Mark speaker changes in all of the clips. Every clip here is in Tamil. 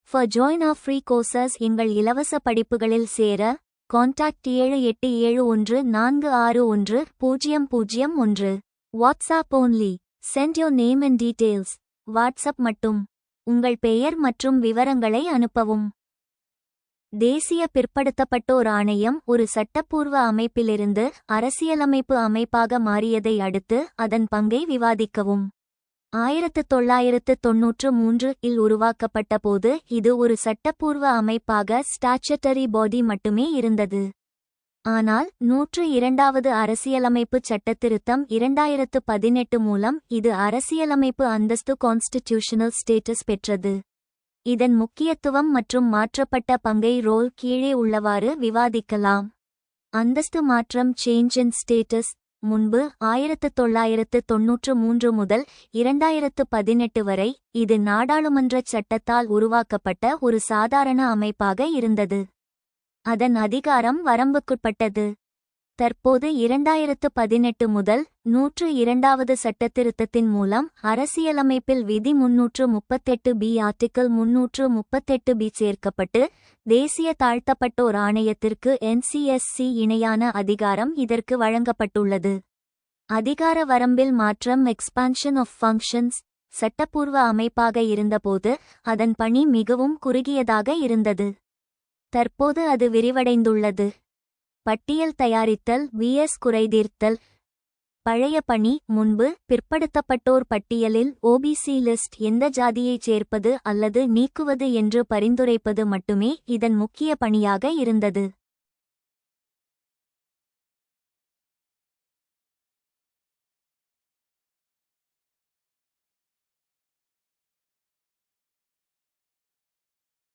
Speaker 1: For join our free courses எங்கள் இலவச படிப்புகளில் சேர contact 7871461001. WhatsApp only. Send your name and details. WhatsApp மட்டும். உங்கள் பெயர் மற்றும் விவரங்களை அனுப்பவும். தேசிய பிற்படுத்தப்பட்டோர் ஆணையம் ஒரு சட்டப்பூர்வ அமைப்பிலிருந்து அரசியலமைப்பு அமைப்பாக மாறியதை அடுத்து அதன் பங்கை விவாதிக்கவும். 1993 இல் உருவாக்கப்பட்ட போது இது ஒரு சட்டப்பூர்வ அமைப்பாக ஸ்டாச்சுட்டரி பாடி மட்டுமே இருந்தது. ஆனால் 102வது அரசியலமைப்பு சட்டத்திருத்தம் 2018 மூலம் இது அரசியலமைப்பு அந்தஸ்து கான்ஸ்டிடியூஷனல் ஸ்டேட்டஸ் பெற்றது. இதன் முக்கியத்துவம் மற்றும் மாற்றப்பட்ட பங்கை ரோல் கீழே உள்ளவாறு விவாதிக்கலாம். அந்தஸ்து மாற்றம் சேஞ்ச் இன் ஸ்டேட்டஸ். முன்பு 1993 முதல் 2018 வரை இது நாடாளுமன்றச் சட்டத்தால் உருவாக்கப்பட்ட ஒரு சாதாரண அமைப்பாக இருந்தது. அதன் அதிகாரம் வரம்புக்குட்பட்டது. தற்போது 2018 முதல் 102வது சட்டத்திருத்தத்தின் மூலம் அரசியலமைப்பில் விதி 338B ஆர்டிக்கிள் 338B சேர்க்கப்பட்டு தேசிய தாழ்த்தப்பட்டோர் ஆணையத்திற்கு NCSC இணையான அதிகாரம் இதற்கு வழங்கப்பட்டுள்ளது. அதிகார வரம்பில் மாற்றம் எக்ஸ்பான்ஷன் ஆஃப் ஃபங்க்ஷன்ஸ். சட்டப்பூர்வ அமைப்பாக இருந்தபோது அதன் பணி மிகவும் குறுகியதாக இருந்தது. தற்போது அது விரிவடைந்துள்ளது. பட்டியல் தயாரித்தல் vs குறைதீர்த்தல். பழைய பணி முன்பு பிற்படுத்தப்பட்டோர் பட்டியலில் OBC லிஸ்ட் எந்த ஜாதியைச் சேர்ப்பது அல்லது நீக்குவது என்று பரிந்துரைப்பது மட்டுமே இதன் முக்கிய பணியாக இருந்தது.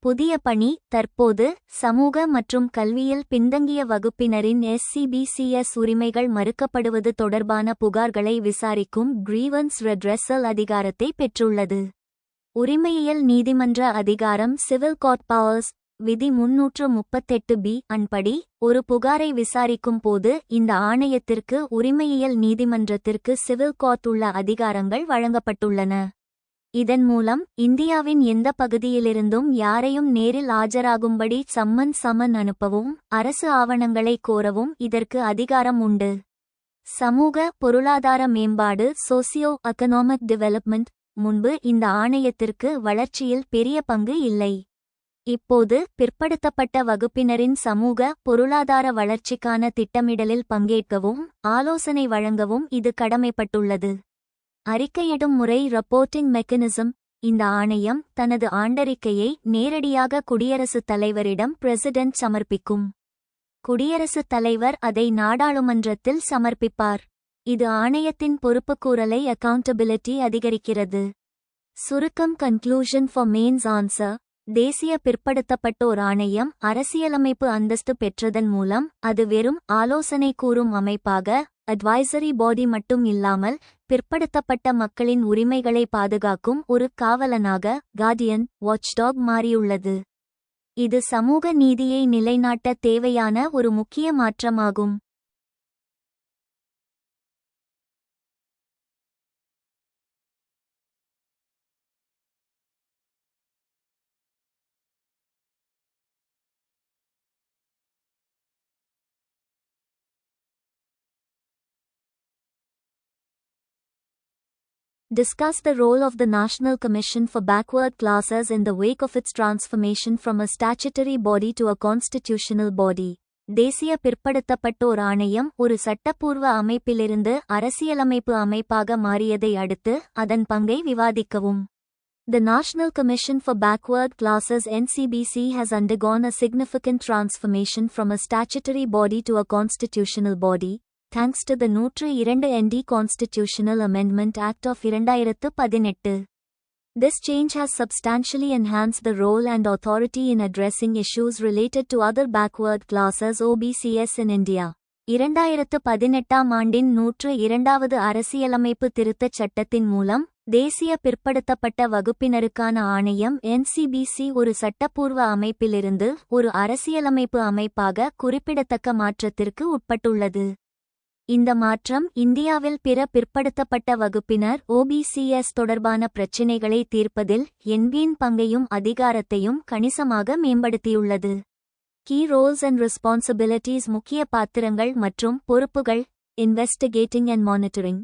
Speaker 1: புதிய பணி தற்போது சமூக மற்றும் கல்வியில் பின்தங்கிய வகுப்பினரின் SCBCS உரிமைகள் மறுக்கப்படுவது தொடர்பான புகார்களை விசாரிக்கும் கிரீவன்ஸ் ரெட்ரெஸல் அதிகாரத்தை பெற்றுள்ளது. உரிமையியல் நீதிமன்ற அதிகாரம் சிவில் கோர்ட் பவர்ஸ். விதி 338B அன்படி ஒரு புகாரை விசாரிக்கும் போது இந்த ஆணையத்திற்கு உரிமையியல் நீதிமன்றத்திற்கு சிவில் கோர்ட் உள்ள அதிகாரங்கள் வழங்கப்பட்டுள்ளன. இதன் மூலம் இந்தியாவின் எந்த பகுதியிலிருந்தும் யாரையும் நேரில் ஆஜராகும்படி சம்மன் அனுப்பவும் அரசு ஆவணங்களை கோரவும் இதற்கு அதிகாரம் உண்டு. சமூக பொருளாதார மேம்பாடு சோசியோ எகனாமிக் டெவலப்மெண்ட். முன்பு இந்த ஆணையத்திற்கு வளர்ச்சியில் பெரிய பங்கு இல்லை. இப்போது பிற்படுத்தப்பட்ட வகுப்பினரின் சமூக பொருளாதார வளர்ச்சிக்கான திட்டமிடலில் பங்கேற்கவும் ஆலோசனை வழங்கவும் இது கடமைப்பட்டுள்ளது. அறிக்கையிடும் முறை ரிப்போர்ட்டிங் மெக்கானிசம். இந்த ஆணையம் தனது ஆண்டறிக்கையை நேரடியாக குடியரசுத் தலைவரிடம் பிரசிடென்ட் சமர்ப்பிக்கும். குடியரசுத் தலைவர் அதை நாடாளுமன்றத்தில் சமர்ப்பிப்பார். இது ஆணையத்தின் பொறுப்புக்கூறலை அக்கவுண்டபிலிட்டி அதிகரிக்கிறது. சுருக்கம் கன்க்ளூஷன் ஃபார் மெயின்ஸ் ஆன்சர். தேசிய பிற்படுத்தப்பட்டோர் ஆணையம் அரசியலமைப்பு அந்தஸ்து பெற்றதன் மூலம் அது வெறும் ஆலோசனை கூறும் அமைப்பாக அட்வைசரி பாடி மட்டும் இல்லாமல் பிற்படுத்தப்பட்ட மக்களின் உரிமைகளை பாதுகாக்கும் ஒரு காவலனாக கார்டியன் வாட்ச்டாக் மாறியுள்ளது. இது சமூக நீதியை நிலைநாட்ட தேவையான ஒரு முக்கிய மாற்றமாகும். Discuss the role of the National Commission for Backward Classes in the wake of its transformation from a statutory body to a constitutional body. தேசிய பிற்படுத்தப்பட்டோர் ஆணையம் ஒரு சட்டப்பூர்வ அமைப்பிலிருந்து அரசியலமைப்பு அமைப்பாக மாறியதை அடுத்து அதன் பங்கை விவாதிக்கவும். The National Commission for Backward Classes NCBC has undergone a significant transformation from a statutory body to a constitutional body. Thanks to the 102nd Constitutional Amendment Act of 2018. This change has substantially enhanced the role and authority in addressing issues related to other backward classes OBCs in India. 2018 ஆண்டின் 102வது அரசியலமைப்பு திருத்தச் சட்டத்தின் மூலம் தேசிய பிற்படுத்தப்பட்ட வகுப்பினருக்கான ஆணையம் NCBC ஒரு சட்டப்பூர்வ அமைப்பிலிருந்து ஒரு அரசியலமைப்பு அமைப்பாக குறிப்பிடத்தக்க மாற்றத்திற்கு உட்பட்டுள்ளது. இந்த மாற்றம் இந்தியாவில் பிற பிற்படுத்தப்பட்ட வகுப்பினர் OBCS தொடர்பான பிரச்சினைகளை தீர்ப்பதில் NBயின் பங்கையும் அதிகாரத்தையும் கணிசமாக மேம்படுத்தியுள்ளது. கீ ரோல்ஸ் அண்ட் ரெஸ்பான்சிபிலிட்டிஸ் முக்கிய பாத்திரங்கள் மற்றும் பொறுப்புகள். Investigating and monitoring.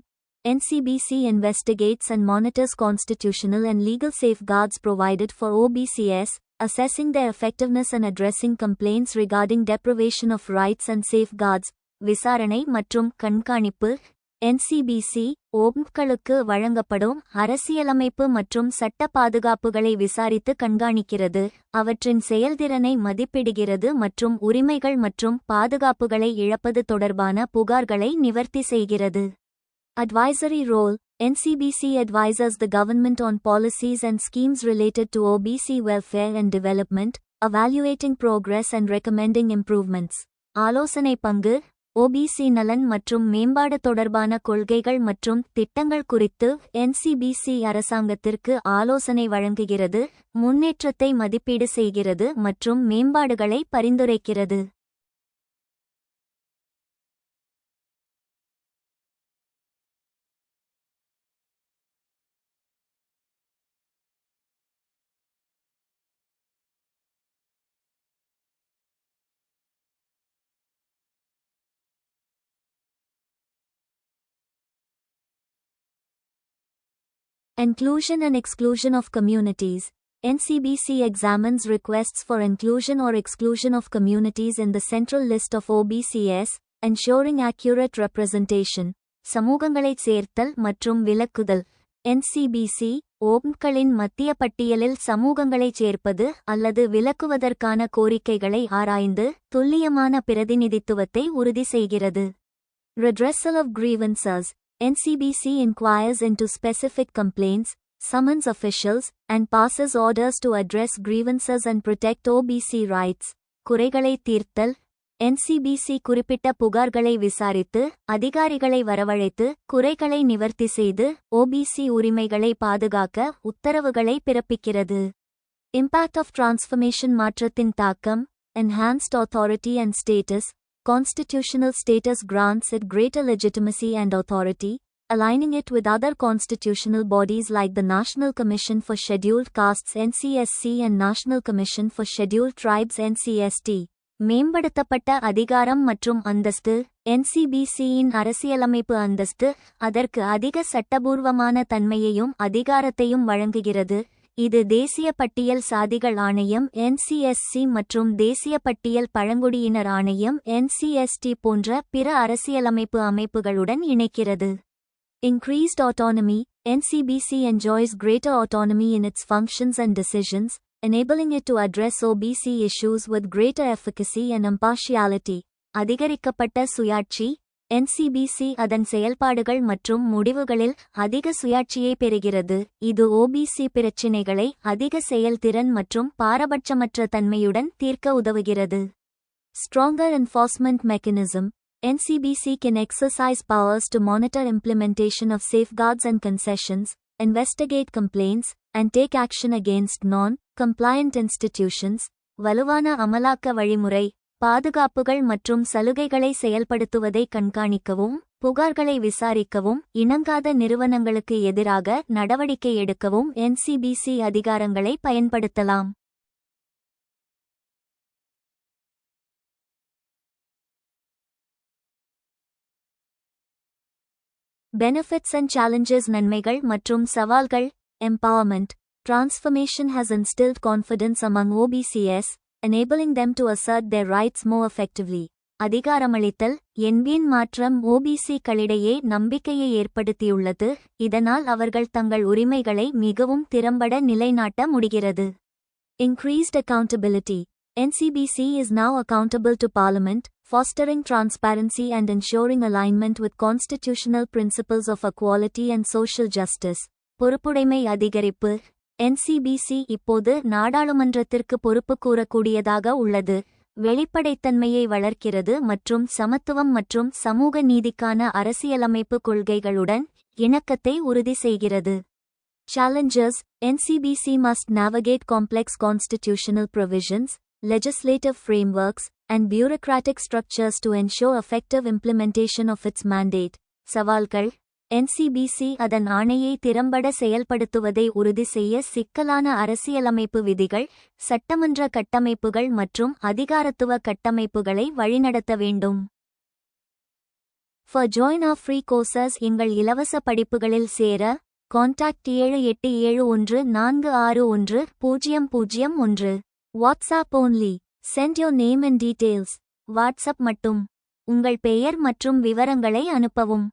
Speaker 1: NCBC investigates and monitors constitutional and legal safeguards provided for OBCS, assessing their effectiveness and addressing complaints regarding deprivation of rights and safeguards. விசாரணை மற்றும் கண்காணிப்பு. NCBC OBCகளுக்கு வழங்கப்படும் அரசியலமைப்பு மற்றும் சட்ட பாதுகாப்புகளை விசாரித்து கண்காணிக்கிறது, அவற்றின் செயல்திறனை மதிப்பிடுகிறது மற்றும் உரிமைகள் மற்றும் பாதுகாப்புகளை இழப்பது தொடர்பான புகார்களை நிவர்த்தி செய்கிறது. Advisory role. NCBC advises the government on policies and schemes related to OBC welfare and development, evaluating progress and recommending improvements. ஆலோசனை பங்கு. OBC நலன் மற்றும் மேம்பாடு தொடர்பான கொள்கைகள் மற்றும் திட்டங்கள் குறித்து NCBC அரசாங்கத்திற்கு ஆலோசனை வழங்குகிறது, முன்னேற்றத்தை மதிப்பீடு செய்கிறது மற்றும் மேம்பாடுகளை பரிந்துரைக்கிறது. Inclusion and exclusion of communities. NCBC examines requests for inclusion or exclusion of communities in the central list of OBCS, ensuring accurate representation. சமூகங்களைச் சேர்த்தல் மற்றும் விலக்குதல். NCBC OBCகளின் மத்திய பட்டியலில் சமூகங்களைச் சேர்ப்பது அல்லது விலக்குவதற்கான கோரிக்கைகளை ஆராய்ந்து துல்லியமான பிரதிநிதித்துவத்தை உறுதி செய்கிறது. Redressal of grievances. NCBC inquires into specific complaints, summons officials, and passes orders to address grievances and protect OBC rights. குறைகளை தீர்த்தல். NCBC குறிப்பிட்ட புகார்களை விசாரித்து அதிகாரிகளை வரவழைத்து குறைகளை நிவர்த்தி செய்து OBC உரிமைகளை பாதுகாக்க உத்தரவுகளை பிறப்பிக்கிறது. Impact of transformation. மாற்றத்தின் தாக்கம். Enhanced authority and status. Constitutional status grants it greater legitimacy and authority, aligning it with other constitutional bodies like the National Commission for Scheduled Castes NCSC and National Commission for Scheduled Tribes NCST. மேம்படுத்தப்பட்ட அதிகாரம் மற்றும் அந்தஸ்து. NCBCயின் அரசியலமைப்பு அந்தஸ்து அதற்கு அதிக சட்டபூர்வமான தன்மையையும் அதிகாரத்தையும் வழங்குகிறது. இது தேசிய பட்டியல் சாதிகள் ஆணையம் NCSC மற்றும் தேசிய பட்டியல் பழங்குடியினர் ஆணையம் NCST போன்ற பிற அரசியலமைப்பு அமைப்புகளுடன் இணைக்கிறது. Increased autonomy. NCBC enjoys greater autonomy in its functions and decisions, enabling it to address OBC issues with greater efficacy and impartiality. அதிகரிக்கப்பட்ட சுயாட்சி. NCBC அதன் செயல்பாடுகள் மற்றும் முடிவுகளில் அதிக சுயாட்சியை பெறுகிறது, இது OBC பிரச்சினைகளை அதிக செயல்திறன் மற்றும் பாரபட்சமற்ற தன்மையுடன் தீர்க்க உதவுகிறது. Stronger enforcement mechanism. NCBC can exercise powers to monitor implementation of safeguards and concessions, investigate complaints, and take action against non-compliant institutions. வலுவான அமலாக்க வழிமுறை. பாதுகாப்புகள் மற்றும் சலுகைகளை செயல்படுத்துவதை கண்காணிக்கவும், புகார்களை விசாரிக்கவும், இணங்காத நிறுவனங்களுக்கு எதிராக நடவடிக்கை எடுக்கவும் NCBC அதிகாரங்களை பயன்படுத்தலாம். Benefits and challenges. நன்மைகள் மற்றும் சவால்கள். Empowerment. Transformation has instilled confidence among OBCS, enabling them to assert their rights more effectively. அதிகாரமளித்தல். NBயின் மாற்றம் OBCகளிடையே நம்பிக்கையை ஏற்படுத்தியுள்ளது, இதனால் அவர்கள் தங்கள் உரிமைகளை மிகவும் திறம்பட நிலைநாட்ட முடிகிறது. Increased accountability. NCBC is now accountable to Parliament, fostering transparency and ensuring alignment with constitutional principles of equality and social justice. பொறுப்புடைமை அதிகரிப்பு. NCBC இப்போது நாடாளுமன்றத்திற்கு பொறுப்பு கூறக்கூடியதாக உள்ளது, வெளிப்படைத்தன்மையை வளர்க்கிறது மற்றும் சமத்துவம் மற்றும் சமூக நீதிக்கான அரசியலமைப்பு கொள்கைகளுடன் இணக்கத்தை உறுதி செய்கிறது. Challenges. NCBC must navigate complex constitutional provisions, legislative frameworks, and bureaucratic structures to ensure effective implementation of its mandate. சவால்கள். NCBC அதன் ஆணையை திறம்பட செயல்படுத்துவதை உறுதி செய்ய சிக்கலான அரசியலமைப்பு விதிகள், சட்டமன்ற கட்டமைப்புகள் மற்றும் அதிகாரத்துவ கட்டமைப்புகளை வழிநடத்த வேண்டும். For join our free courses எங்கள் இலவச படிப்புகளில் சேர contact 7871461001. WhatsApp only. Send your name and details. WhatsApp மட்டும். உங்கள் பெயர் மற்றும் விவரங்களை அனுப்பவும்.